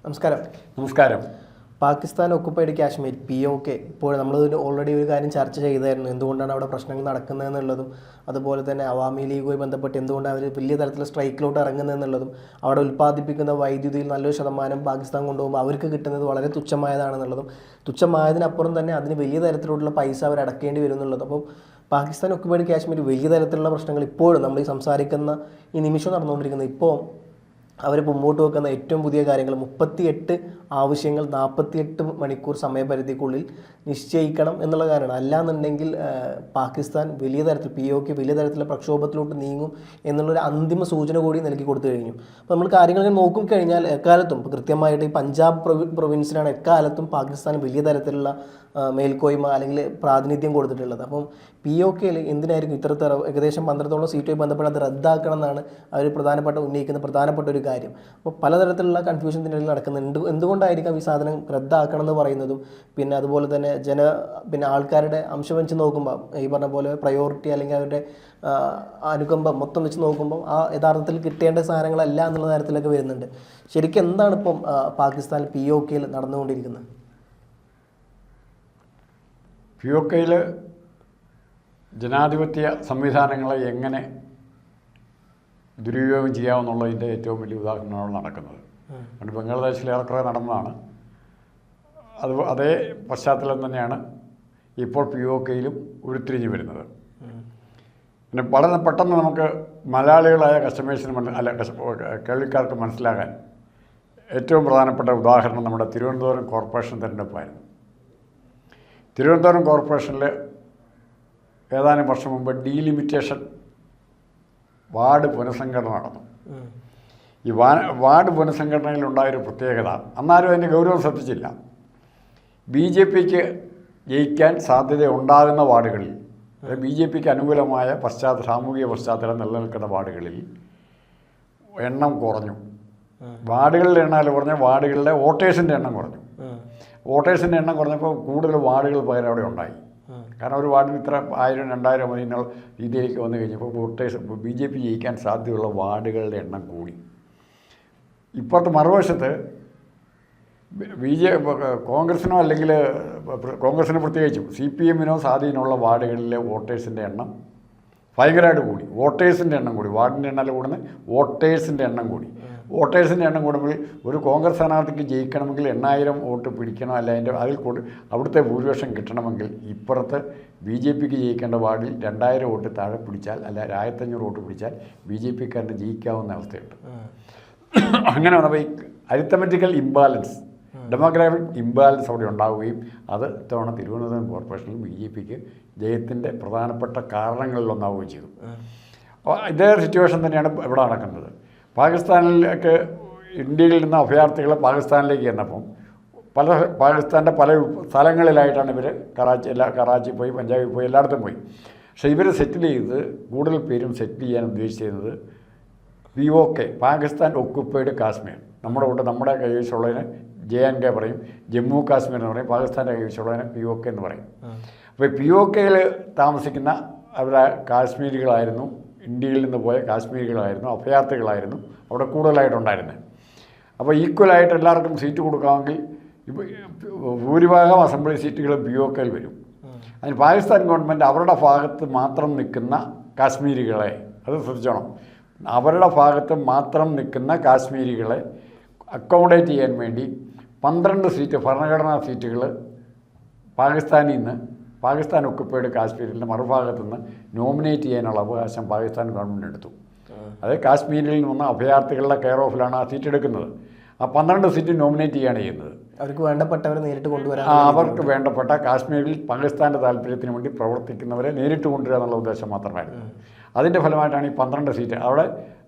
നമസ്കാരം. നമസ്കാരം. Pakistan occupied Kashmir POK ഇപ്പോൾ നമ്മൾ ഓൾറെഡി ഒരു കാര്യം ചർച്ച ചെയ്തായിരുന്നു. എന്തുകൊണ്ടാണ് അവിടെ പ്രശ്നങ്ങൾ നടക്കുന്നതെന്നുള്ളതും അതുപോലെ തന്നെ അവാമി ലീഗുമായി ബന്ധപ്പെട്ട് എന്തുകൊണ്ടാണ് അവർ വലിയ തരത്തിലുള്ള സ്ട്രൈക്കിലോട്ട് ഇറങ്ങുന്നതെന്നുള്ളതും അവിടെ ഉൽപ്പാദിപ്പിക്കുന്ന വൈദ്യുതിയിൽ നല്ലൊരു ശതമാനം പാകിസ്ഥാൻ കൊണ്ടുപോകുമ്പോൾ അവർക്ക് കിട്ടുന്നത് വളരെ തുച്ഛമായതാണെന്നുള്ളതും തുച്ഛമായതിനപ്പുറം തന്നെ അതിന് വലിയ തരത്തിലുള്ള പൈസ അവർ അടക്കേണ്ടി വരും എന്നുള്ളതും. അപ്പോൾ പാകിസ്ഥാൻ ഒക്കുപ്പൈഡ് കാശ്മീർ വലിയ തരത്തിലുള്ള പ്രശ്നങ്ങൾ ഇപ്പോഴും നമ്മൾ ഈ സംസാരിക്കുന്ന ഈ നിമിഷം നടന്നുകൊണ്ടിരിക്കുന്നത് ഇപ്പോൾ അവർ മുമ്പോട്ട് വെക്കുന്ന ഏറ്റവും പുതിയ കാര്യങ്ങൾ 38 ആവശ്യങ്ങൾ 48 മണിക്കൂർ സമയപരിധിക്കുള്ളിൽ നിശ്ചയിക്കണം എന്നുള്ള കാര്യമാണ്. അല്ലാന്നുണ്ടെങ്കിൽ പാകിസ്ഥാൻ വലിയ തരത്തിൽ POK വലിയ തരത്തിലുള്ള പ്രക്ഷോഭത്തിലോട്ട് നീങ്ങും എന്നുള്ളൊരു അന്തിമ സൂചന കൂടി നൽകി കൊടുത്തു കഴിഞ്ഞു. അപ്പോൾ നമ്മൾ കാര്യങ്ങൾ നോക്കിക്കഴിഞ്ഞാൽ എക്കാലത്തും കൃത്യമായിട്ട് ഈ പഞ്ചാബ് പ്രൊവിൻസിലാണ് എക്കാലത്തും പാകിസ്ഥാൻ വലിയ തരത്തിലുള്ള മേൽക്കോയ്മ അല്ലെങ്കിൽ പ്രാതിനിധ്യം കൊടുത്തിട്ടുള്ളത്. അപ്പം POKയിൽ എന്തിനായിരിക്കും ഇത്തരത്തിൽ ഏകദേശം 12ഓളം സീറ്റുമായി ബന്ധപ്പെട്ട് അത് റദ്ദാക്കണം എന്നാണ് അവർ ഉന്നയിക്കുന്ന പ്രധാനപ്പെട്ട ഒരു കാര്യം. അപ്പോൾ പലതരത്തിലുള്ള കൺഫ്യൂഷൻ്റെ ഇടയിൽ നടക്കുന്നുണ്ട്. എന്തുകൊണ്ടായിരിക്കാം ഈ സാധനം റദ്ദാക്കണം എന്ന് പറയുന്നതും പിന്നെ അതുപോലെ തന്നെ പിന്നെ ആൾക്കാരുടെ അംശം വെച്ച് നോക്കുമ്പോൾ ഈ പറഞ്ഞ പോലെ പ്രയോറിറ്റി അല്ലെങ്കിൽ അവരുടെ അനുകമ്പം മൊത്തം വെച്ച് നോക്കുമ്പോൾ ആ യഥാർത്ഥത്തിൽ കിട്ടേണ്ട സാധനങ്ങളല്ല എന്നുള്ള തരത്തിലൊക്കെ വരുന്നുണ്ട്. ശരിക്കും എന്താണ് ഇപ്പം പാകിസ്ഥാൻ POKയിൽ നടന്നുകൊണ്ടിരിക്കുന്നത്? POKയിൽ ജനാധിപത്യ സംവിധാനങ്ങളെ എങ്ങനെ ദുരുപയോഗം ചെയ്യാമെന്നുള്ളതിൻ്റെ ഏറ്റവും വലിയ ഉദാഹരണമാണ് നടക്കുന്നത്. അതുകൊണ്ട് ബംഗ്ലാദേശിൽ ഏറെക്കുറെ നടന്നതാണ്. അതേ പശ്ചാത്തലം തന്നെയാണ് ഇപ്പോൾ POKയിലും ഉരുത്തിരിഞ്ഞു വരുന്നത്. പിന്നെ വളരെ പെട്ടെന്ന് നമുക്ക് മലയാളികളായ കസ്റ്റമേഴ്സിന് കേൾവിക്കാർക്ക് മനസ്സിലാകാൻ ഏറ്റവും പ്രധാനപ്പെട്ട ഉദാഹരണം നമ്മുടെ തിരുവനന്തപുരം കോർപ്പറേഷൻ തിരഞ്ഞെടുപ്പായിരുന്നു. തിരുവനന്തപുരം കോർപ്പറേഷനിൽ ഏതാനും വർഷം മുമ്പ് ഡീലിമിറ്റേഷൻ വാർഡ് പുനഃസംഘടന നടന്നു. ഈ വാർഡ് പുനഃസംഘടനയിലുണ്ടായൊരു പ്രത്യേകത, അന്നാരും അതിൻ്റെ ഗൗരവം ശ്രദ്ധിച്ചില്ല. BJPക്ക് ജയിക്കാൻ സാധ്യതയുണ്ടാകുന്ന വാർഡുകളിൽ, BJPക്ക് അനുകൂലമായ സാമൂഹിക പശ്ചാത്തലം നിലനിൽക്കുന്ന വാർഡുകളിൽ എണ്ണം കുറഞ്ഞു. വാർഡുകളുടെ എണ്ണം കുറഞ്ഞ വാർഡുകളിലെ വോട്ടേഴ്സിൻ്റെ എണ്ണം കുറഞ്ഞു. വോട്ടേഴ്സിൻ്റെ എണ്ണം കുറഞ്ഞപ്പോൾ കൂടുതൽ വാർഡുകൾ പകരം അവിടെ ഉണ്ടായി. കാരണം ഒരു വാർഡിന് ഇത്ര 1000-2000 മതി എന്നുള്ള രീതിയിലേക്ക് വന്നു കഴിഞ്ഞപ്പോൾ BJP ജയിക്കാൻ സാധ്യതയുള്ള വാർഡുകളുടെ എണ്ണം കൂടി. ഇപ്പോഴത്തെ മറുവശത്ത് കോൺഗ്രസിനോ അല്ലെങ്കിൽ കോൺഗ്രസിന് പ്രത്യേകിച്ചും CPMനോ സ്വാധീനമുള്ള വാർഡുകളിലെ വോട്ടേഴ്സിൻ്റെ എണ്ണം ഭയങ്കരമായിട്ട് കൂടി. വോട്ടേഴ്സിൻ്റെ എണ്ണം കൂടി, വാർഡിൻ്റെ എണ്ണം കൂടുന്ന വോട്ടേഴ്സിൻ്റെ എണ്ണം കൂടി. വോട്ടേഴ്സിൻ്റെ എണ്ണം കൂടുമ്പോൾ ഒരു കോൺഗ്രസ് സ്ഥാനാർത്ഥിക്ക് ജയിക്കണമെങ്കിൽ 8000 വോട്ട് പിടിക്കണം, അല്ല അവിടുത്തെ ഭൂരിപക്ഷം കിട്ടണമെങ്കിൽ ഇപ്പുറത്ത് BJPക്ക് ജയിക്കേണ്ട വാർഡിൽ 2000 വോട്ട് താഴെ പിടിച്ചാൽ, അല്ല 1500 വോട്ട് പിടിച്ചാൽ BJPക്കാരന് ജയിക്കാവുന്ന അവസ്ഥയുണ്ട്. അങ്ങനെ വന്നപ്പോൾ ഈ അരിത്തമെറ്റിക്കൽ ഇംബാലൻസ്, ഡെമോഗ്രാഫിക് ഇംബാലൻസ് അവിടെ ഉണ്ടാവുകയും അത് ഇത്തവണ തിരുവനന്തപുരം കോർപ്പറേഷനിൽ BJPക്ക് ജയത്തിൻ്റെ പ്രധാനപ്പെട്ട കാരണങ്ങളിലൊന്നാവുകയും ചെയ്തു. ഇതേ സിറ്റുവേഷൻ തന്നെയാണ് ഇവിടെ നടക്കുന്നത്. പാകിസ്ഥാനിലേക്ക് ഇന്ത്യയിൽ നിന്ന് അഭയാർത്ഥികളെ പാകിസ്ഥാനിലേക്ക് ചെന്നപ്പം പാകിസ്ഥാൻ്റെ പല സ്ഥലങ്ങളിലായിട്ടാണ് ഇവർ കറാച്ചി പോയി, പഞ്ചാബിൽ പോയി, എല്ലായിടത്തും പോയി. പക്ഷേ ഇവർ സെറ്റിൽ ചെയ്ത് കൂടുതൽ പേരും സെറ്റിൽ ചെയ്യാൻ ഉദ്ദേശിച്ചിരുന്നത് POK, പാകിസ്ഥാൻ ഒക്കുപ്പൈഡ് കാശ്മീർ. നമ്മുടെ കൈവശമുള്ളതിന് JNK പറയും, ജമ്മു കാശ്മീർ എന്ന് പറയും, പാകിസ്ഥാൻ്റെ കൈവശമുള്ളതിന് POK എന്ന് പറയും. അപ്പോൾ POKയിൽ താമസിക്കുന്ന അവരുടെ കാശ്മീരികളായിരുന്നു, ഇന്ത്യയിൽ നിന്ന് പോയ കാശ്മീരികളായിരുന്നു, അഭയാർത്ഥികളായിരുന്നു അവിടെ കൂടുതലായിട്ടുണ്ടായിരുന്നത്. അപ്പോൾ ഈക്വലായിട്ട് എല്ലാവർക്കും സീറ്റ് കൊടുക്കാമെങ്കിൽ ഭൂരിഭാഗം അസംബ്ലി സീറ്റുകളും POKയിൽ വരും. അതിന് പാകിസ്ഥാൻ ഗവൺമെൻറ് അവരുടെ ഭാഗത്ത് മാത്രം നിൽക്കുന്ന കാശ്മീരികളെ, അത് ശ്രദ്ധിച്ചോണം, അവരുടെ ഭാഗത്ത് മാത്രം നിൽക്കുന്ന കാശ്മീരികളെ അക്കോമഡേറ്റ് ചെയ്യാൻ വേണ്ടി 12 സീറ്റ് ഭരണഘടനാ സീറ്റുകൾ പാകിസ്ഥാൻ ഒക്കുപ്പൈഡ് കാശ്മീരിൻ്റെ മറുഭാഗത്തു നിന്ന് നോമിനേറ്റ് ചെയ്യാനുള്ള അവകാശം പാകിസ്ഥാൻ ഗവൺമെൻറ് എടുത്തു. അത് കാശ്മീരിൽ നിന്ന് അഭയാർത്ഥികളുടെ കെയർ ഓഫിലാണ് ആ സീറ്റ് എടുക്കുന്നത്. ആ 12 സീറ്റ് നോമിനേറ്റ് ചെയ്യുകയാണ് ചെയ്യുന്നത്. അവർക്ക് വേണ്ടപ്പെട്ടവരെ നേരിട്ട് കൊണ്ടുവരാൻ, അവർക്ക് വേണ്ടപ്പെട്ട കാശ്മീരിൽ പാകിസ്ഥാൻ്റെ താല്പര്യത്തിന് വേണ്ടി പ്രവർത്തിക്കുന്നവരെ നേരിട്ട് കൊണ്ടുവരിക എന്നുള്ള ഉദ്ദേശം മാത്രമായിരുന്നു. അതിൻ്റെ ഫലമായിട്ടാണ് ഈ 12 സീറ്റ്. അവിടെ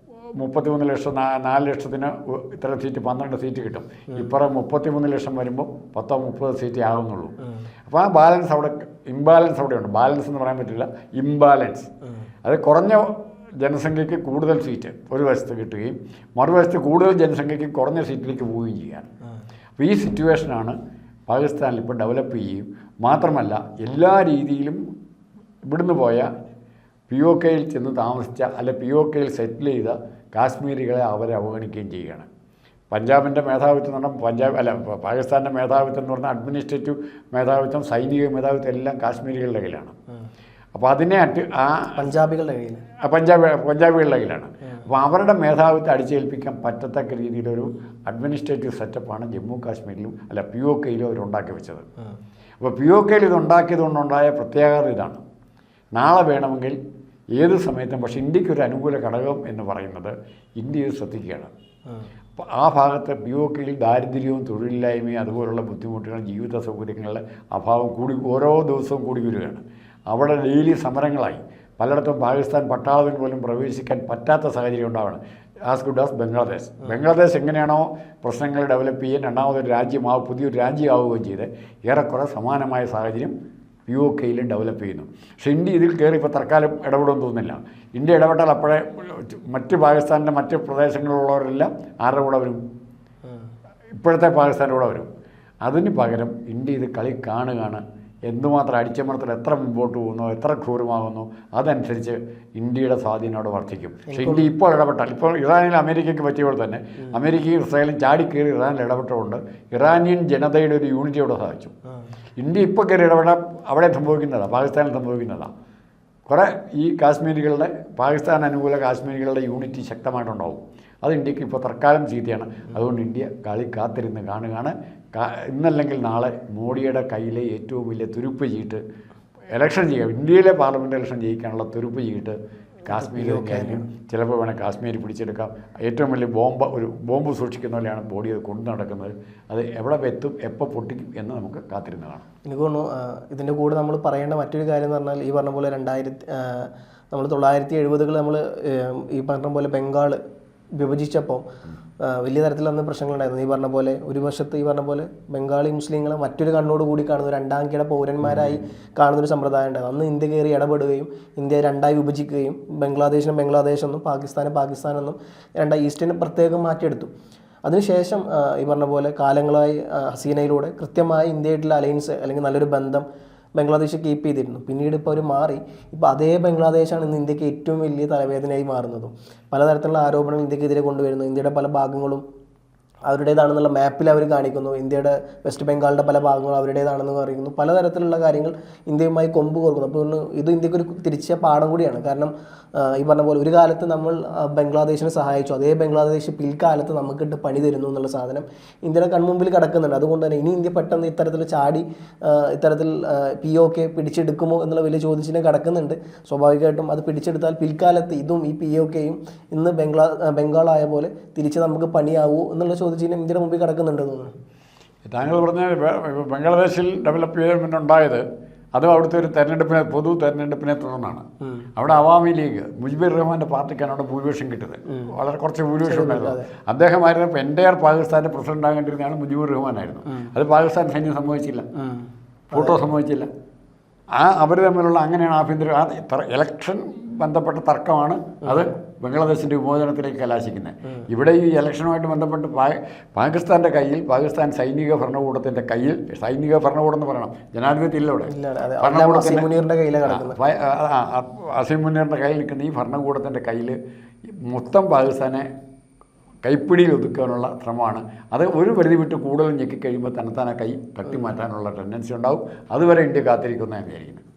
33 ലക്ഷം, 4 ലക്ഷത്തിന് ഇത്ര സീറ്റ്, 12 സീറ്റ് കിട്ടും. ഇപ്പുറം 33 ലക്ഷം വരുമ്പോൾ 10-30 സീറ്റ് ആകുന്നുള്ളൂ. അപ്പോൾ ആ ബാലൻസ് ഇംബാലൻസ് അവിടെയുണ്ട്. ബാലൻസ് എന്ന് പറയാൻ പറ്റില്ല, ഇംബാലൻസ്. അത് കുറഞ്ഞ ജനസംഖ്യയ്ക്ക് കൂടുതൽ സീറ്റ് ഒരു വശത്ത് കിട്ടുകയും മറുവശത്ത് കൂടുതൽ ജനസംഖ്യയ്ക്ക് കുറഞ്ഞ സീറ്റിലേക്ക് പോവുകയും ചെയ്യുകയാണ്. അപ്പോൾ ഈ സിറ്റുവേഷനാണ് പാകിസ്ഥാനിൽ ഇപ്പോൾ ഡെവലപ്പ് ചെയ്യുകയും മാത്രമല്ല എല്ലാ രീതിയിലും ഇവിടുന്ന് പോയ POKയിൽ ചെന്ന് താമസിച്ച, അല്ലെ POKയിൽ സെറ്റിൽ ചെയ്ത കാശ്മീരികളെ അവരെ അവഗണിക്കുകയും ചെയ്യുകയാണ്. പഞ്ചാബിൻ്റെ മേധാവിത്വം എന്ന് പറഞ്ഞാൽ പാകിസ്ഥാൻ്റെ മേധാവിത്വം എന്ന് പറഞ്ഞാൽ അഡ്മിനിസ്ട്രേറ്റീവ് മേധാവിത്വം, സൈനിക മേധാവിത്വം എല്ലാം കാശ്മീരികളുടെ കയ്യിലാണ്. അപ്പോൾ അതിനെ പഞ്ചാബികളുടെ കയ്യിൽ പഞ്ചാബികളുടെ കയ്യിലാണ്. അപ്പോൾ അവരുടെ മേധാവിത്വം അടിച്ചേൽപ്പിക്കാൻ പറ്റത്തക്ക രീതിയിലൊരു അഡ്മിനിസ്ട്രേറ്റീവ് സെറ്റപ്പാണ് ജമ്മു കാശ്മീരിലും POKയിലും അവരുണ്ടാക്കി വെച്ചത്. അപ്പോൾ POKയിൽ ഇത് കൊണ്ടുണ്ടായ പ്രത്യേകത ഇതാണ്. നാളെ വേണമെങ്കിൽ ഏത് സമയത്തും, പക്ഷേ ഇന്ത്യക്ക് ഒരു അനുകൂല ഘടകം എന്ന് പറയുന്നത് ഇന്ത്യ ഇത് ശ്രദ്ധിക്കുകയാണ്. അപ്പോൾ ആ ഭാഗത്ത് POKയിൽ ദാരിദ്ര്യവും തൊഴിലില്ലായ്മയും അതുപോലുള്ള ബുദ്ധിമുട്ടുകളും ജീവിത സൗകര്യങ്ങളുടെ അഭാവം കൂടി ഓരോ ദിവസവും കൂടി വരികയാണ്. അവിടെ ഡെയിലി സമരങ്ങളായി. പലയിടത്തും പാകിസ്ഥാൻ പട്ടാളത്തിന് പോലും പ്രവേശിക്കാൻ പറ്റാത്ത സാഹചര്യം ഉണ്ടാവുകയാണ്. As good as Bangladesh. Bangladesh എങ്ങനെയാണോ പ്രശ്നങ്ങൾ ഡെവലപ്പ് ചെയ്യാൻ രണ്ടാമതൊരു പുതിയൊരു രാജ്യമാവുകയും ചെയ്ത് ഏറെക്കുറെ സമാനമായ സാഹചര്യം POKയിൽ ഡെവലപ്പ് ചെയ്യുന്നു. പക്ഷേ ഇന്ത്യ ഇതിൽ കയറി ഇപ്പോൾ തൽക്കാലം ഇടപെടുമെന്ന് തോന്നുന്നില്ല. ഇന്ത്യ ഇടപെട്ടാൽ അപ്പോഴേ മറ്റ് പാകിസ്ഥാനിൻ്റെ മറ്റ് പ്രദേശങ്ങളിലുള്ളവരെല്ലാം ആരുടെ കൂടെ വരും? ഇപ്പോഴത്തെ പാകിസ്ഥാൻ്റെ കൂടെ വരും. അതിന് പകരം ഇന്ത്യ ഇത് കളി കാണുകയാണ്. എന്തുമാത്രം അടിച്ചമർത്തൽ എത്ര മുമ്പോട്ട് പോകുന്നു, എത്ര ക്രൂരമാകുന്നു, അതനുസരിച്ച് ഇന്ത്യയുടെ സ്വാധീനം അവിടെ വർദ്ധിക്കും. പക്ഷേ ഇന്ത്യ ഇപ്പോൾ ഇടപെട്ടാൽ, ഇപ്പോൾ ഇറാനിൽ അമേരിക്കയ്ക്ക് പറ്റിയപോലെ തന്നെ അമേരിക്കയും ഇസ്രായേലും ചാടിക്കയറി ഇറാനിൽ ഇടപെട്ടുകൊണ്ട് ഇറാനിയൻ ജനതയുടെ ഒരു യൂണിറ്റി അവിടെ സാധിച്ചു. ഇന്ത്യ ഇപ്പോൾ കയറി ഇടപെടാൻ അവിടെ സംഭവിക്കുന്നതാണ്, പാകിസ്ഥാനിൽ സംഭവിക്കുന്നതാണ്. കുറേ ഈ കാശ്മീരികളുടെ പാകിസ്ഥാൻ അനുകൂല കാശ്മീരികളുടെ യൂണിറ്റി ശക്തമായിട്ടുണ്ടാവും. അത് ഇന്ത്യക്ക് ഇപ്പോൾ തൽക്കാലം ചീത്തയാണ്. അതുകൊണ്ട് ഇന്ത്യ കളി കാത്തിരുന്ന് കാണുകയാണ്. ഇന്നല്ലെങ്കിൽ നാളെ മോഡിയുടെ കയ്യിലെ ഏറ്റവും വലിയ തുരുപ്പ് ചീട്ട് ഇലക്ഷൻ ചെയ്യുക, ഇന്ത്യയിലെ പാർലമെൻറ്റ് ഇലക്ഷൻ ജയിക്കാനുള്ള തുരുപ്പ് ചീട്ട് കാശ്മീരിലൊക്കെ ആയിരിക്കും. ചിലപ്പോൾ വേണം കാശ്മീർ പിടിച്ചെടുക്കാം. ഏറ്റവും വലിയ ബോംബ് സൂക്ഷിക്കുന്ന പോലെയാണ് മോഡി അത് കൊണ്ടു നടക്കുന്നത്. അത് എവിടെ എത്തും, എപ്പോൾ പൊട്ടിക്കും എന്ന് നമുക്ക് കാത്തിരുന്ന് കാണാം. എനിക്ക് തോന്നുന്നു ഇതിൻ്റെ കൂടെ നമ്മൾ പറയേണ്ട മറ്റൊരു കാര്യം എന്ന് പറഞ്ഞാൽ, ഈ പറഞ്ഞ പോലെ നമ്മൾ 1970 നമ്മൾ ഈ പറഞ്ഞ പോലെ ബംഗാൾ വിഭജിച്ചപ്പോൾ വലിയ തരത്തിൽ അന്ന് പ്രശ്നങ്ങളുണ്ടായിരുന്നു. ഈ പറഞ്ഞ പോലെ ഒരു വശത്ത് ഈ പറഞ്ഞ പോലെ ബംഗാളി മുസ്ലിങ്ങളെ മറ്റൊരു കണ്ണോട് കൂടി കാണുന്ന രണ്ടാംകിട പൗരന്മാരായി കാണുന്നൊരു സമ്പ്രദായം ഉണ്ടായിരുന്നു. അന്ന് ഇന്ത്യ കയറി ഇടപെടുകയും ഇന്ത്യ രണ്ടായി വിഭജിക്കുകയും ബംഗ്ലാദേശെന്നും പാകിസ്ഥാനെന്നും രണ്ടായി ഈസ്റ്റിനെ പ്രത്യേകം മാറ്റിയെടുത്തു. അതിനുശേഷം ഈ പറഞ്ഞ പോലെ കാലങ്ങളായി ഹസീനയിലൂടെ കൃത്യമായി ഇന്ത്യയായിട്ടുള്ള അലയൻസ് അല്ലെങ്കിൽ നല്ലൊരു ബന്ധം ബംഗ്ലാദേശ് കീപ്പ് ചെയ്തിരുന്നു. പിന്നീട് ഇപ്പോൾ അവർ മാറി. ഇപ്പോൾ അതേ ബംഗ്ലാദേശാണ് ഇന്ന് ഇന്ത്യക്ക് ഏറ്റവും വലിയ തലവേദനയായി മാറുന്നതും. പലതരത്തിലുള്ള ആരോപണങ്ങൾ ഇന്ത്യക്കെതിരെ കൊണ്ടുവരുന്നു. ഇന്ത്യയുടെ പല ഭാഗങ്ങളും അവരുടേതാണെന്നുള്ള മാപ്പിൽ അവർ കാണിക്കുന്നു. ഇന്ത്യയുടെ വെസ്റ്റ് ബംഗാളിൻ്റെ പല ഭാഗങ്ങളും അവരുടേതാണെന്ന് പറയുന്നു. പലതരത്തിലുള്ള കാര്യങ്ങൾ ഇന്ത്യയുമായി കൊമ്പ് കോർക്കുന്നു. അപ്പോൾ ഇത് ഇന്ത്യക്കൊരു തിരിച്ച പാഠം കൂടിയാണ്. കാരണം ഈ പറഞ്ഞ പോലെ ഒരു കാലത്ത് നമ്മൾ ബംഗ്ലാദേശിനെ സഹായിച്ചു, അതേ ബംഗ്ലാദേശ് പിൽക്കാലത്ത് നമുക്കിട്ട് പണി തരുന്നു എന്നുള്ള സാധനം ഇന്ത്യയുടെ കൺമുമ്പിൽ കിടക്കുന്നുണ്ട്. അതുകൊണ്ട് തന്നെ ഇനി ഇന്ത്യ പെട്ടെന്ന് ഇത്തരത്തിൽ ചാടി ഇത്തരത്തിൽ POK പിടിച്ചെടുക്കുമോ എന്നുള്ള വലിയ ചോദ്യത്തിന് കിടക്കുന്നുണ്ട്. സ്വാഭാവികമായിട്ടും അത് പിടിച്ചെടുത്താൽ പിൽക്കാലത്ത് ഇതും ഈ POKയും ഇന്ന് ബംഗാളായ പോലെ തിരിച്ച് നമുക്ക് പണിയാവൂ എന്നുള്ള ചോദ്യത്തിന് ഇന്ത്യയുടെ മുമ്പിൽ കിടക്കുന്നുണ്ട് തോന്നുന്നു. താങ്കൾ പറഞ്ഞ ബംഗ്ലാദേശിൽ ഡെവലപ്മെൻ്റ് ഉണ്ടായത് അതും അവിടുത്തെ ഒരു പൊതു തെരഞ്ഞെടുപ്പിനെ തുടർന്നാണ്. അവിടെ അവാമി ലീഗ്, മുജിബുർ റഹ്മാൻ്റെ പാർട്ടിക്കാണ് അവിടെ ഭൂരിപക്ഷം കിട്ടിയത്. വളരെ കുറച്ച് ഭൂരിപക്ഷം ഉണ്ടായിരുന്നു. അദ്ദേഹമായിരുന്നു ഇപ്പോൾ എൻ്റയർ പാകിസ്ഥാൻ്റെ പ്രസിഡന്റ് ആകേണ്ടിരുന്നതാണ് മുജിബുർ റഹ്മാനായിരുന്നു. അത് പാകിസ്ഥാൻ സൈന്യം സമ്മതിച്ചില്ല, ഭൂട്ടോ സമ്മതിച്ചില്ല. അവർ തമ്മിലുള്ള അങ്ങനെയാണ് ആഭ്യന്തര ഇലക്ഷൻ ബന്ധപ്പെട്ട തർക്കമാണ് അത് ബംഗ്ലാദേശിൻ്റെ വിമോചനത്തിലേക്ക് കലാശിക്കുന്നത്. ഇവിടെ ഈ ഇലക്ഷനുമായിട്ട് ബന്ധപ്പെട്ട് പാകിസ്ഥാൻ്റെ കയ്യിൽ, പാകിസ്ഥാൻ സൈനിക ഭരണകൂടത്തിൻ്റെ കയ്യിൽ, സൈനിക ഭരണകൂടം എന്ന് പറയണം, ജനാധിപത്യം ഇല്ല അവിടെ, അസീം മുനീറിൻ്റെ കയ്യിൽ നിൽക്കുന്ന ഈ ഭരണകൂടത്തിൻ്റെ കയ്യിൽ മൊത്തം പാകിസ്ഥാനെ കൈപ്പിടിയിൽ ഒതുക്കാനുള്ള ശ്രമമാണ്. അത് ഒരു പരിധി വിട്ട് കൂടുതൽ ഞെക്കിക്കഴിയുമ്പോൾ തന്നെത്താനെ കൈ തട്ടിമാറ്റാനുള്ള ടെൻഡൻസി ഉണ്ടാവും. അതുവരെ ഇന്ത്യ കാത്തിരിക്കുന്നതാണ് വിചാരിക്കുന്നത്.